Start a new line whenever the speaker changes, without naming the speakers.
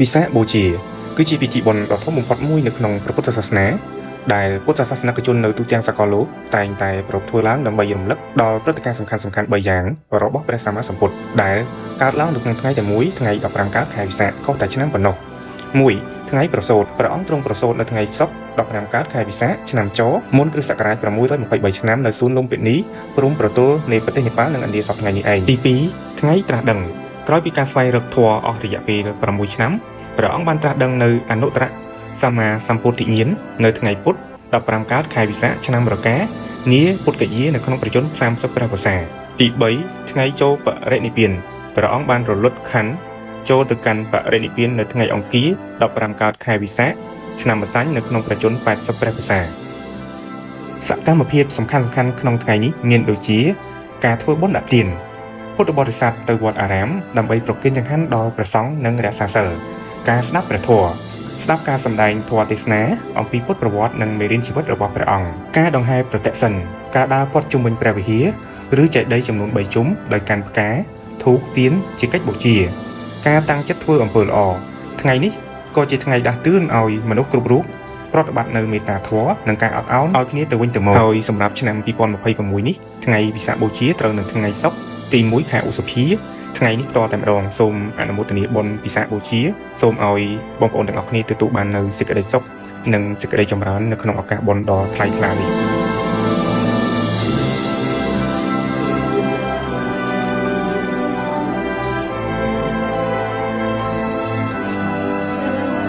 វិសាខបូជាគឺជាពិធីបុណ្យដ៏ធំបំផុតមួយនៅក្នុងព្រះពុទ្ធសាសនាដែលពុទ្ធសាសនិកជននៅទូទាំងសកលលោកតែងតែប្រពធ្វើឡើងដើម្បីរំលឹកដល់ព្រឹត្តិការណ៍សំខាន់ៗ3យ៉ាងរបស់ព្រះសម្មាសម្ពុទ្ធដែលកើតឡើងនៅក្នុងថ្ងៃតែមួយថ្ងៃ15កើតខែវិសាខខុសតែឆ្នាំប៉ុណ្ណោះ1ថ្ងៃប្រសូតព្រះអង្គទ្រង់ប្រសូតនៅថ្ងៃសុក្រ15កើតខែវិសាខឆ្នាំចមុនគ្រិស្តសករាជ623ឆ្នាំនៅសួនលំពិនីព្រំប្រទល់នៃប្រទេសនេប៉ាល់និងឥណ្ឌាសប្តាហ៍ថ្ងៃនេះឯងទី2ថ្ងៃត្រាស់ដឹងក្រោយពីការស្វែងរកធម៌អស់រយៈពេល6ឆ្នាំព្រះអង្គបានត្រាស់ដឹងនៅអនុត្តរសម្មាសម្ពុទ្ធញ្ញាណនៅថ្ងៃពុធ15កើតខែវិសាខឆ្នាំរកានាពុទ្ធកយានៅក្នុងប្រជជន30ព្រះវស្សាទី3ថ្ងៃចូលបរិនិព្វានព្រះអង្គបានរលត់ខណ្ឌចូលទៅកាន់បរិនិព្វាននៅថ្ងៃអង្គារ15កើតខែវិសាខឆ្នាំម្សាញ់នៅក្នុងប្រជជន80ព្រះវស្សាសកម្មភាពសំខាន់ៗក្នុងថ្ងៃនេះមានដូចជាការធ្វើបុណ្យដាក់ទានពុទ្ធបរិស័ទទៅវត្តអារាមដើម្បីប្រគេនចង្ហាន់ដល់ព្រះសង្ឃនិងរក្សាសីលការស្ដាប់ព្រះធម៌ស្ដាប់ការសម្ដែងធម៌ទេសនាអំពីពុទ្ធប្រវត្តិនិងមេរៀនជីវិតរបស់ព្រះអង្គការដង្ហែប្រទក្សិណការដើរព័ទ្ធជុំវិញព្រះវិហារឬចេតិយចំនួន3ជុំដោយកាន់ផ្កាធូបទៀនជាកិច្ចបូជាការតាំងចិត្តធ្វើអំពើល្អថ្ងៃនេះក៏ជាថ្ងៃដាស់តឿនឲ្យមនុស្សគ្រប់រូបប្រតិបត្តិនៅមេត្តាធម៌និងការអត់ឱនឲ្យគ្នាទៅវិញទៅមកហើយសម្រាប់ឆ្នាំ2026នេះថ្ងៃវិសាខបូជាត្រូវនៅថ្ងៃសុក្រទី1ខែឧសភាថ្ងៃនេះតតែម្ដងសូមអនុមោទនាបុណ្យវិសាខបូជាសូមឲ្យបងប្អូនទាំងអស់គ្នាទទួលបាននូវសេចក្តីសុខនិងសេចក្តីចម្រើននៅក្នុងឱកាសបុណ្យដ៏ថ្លៃថ្លានេះ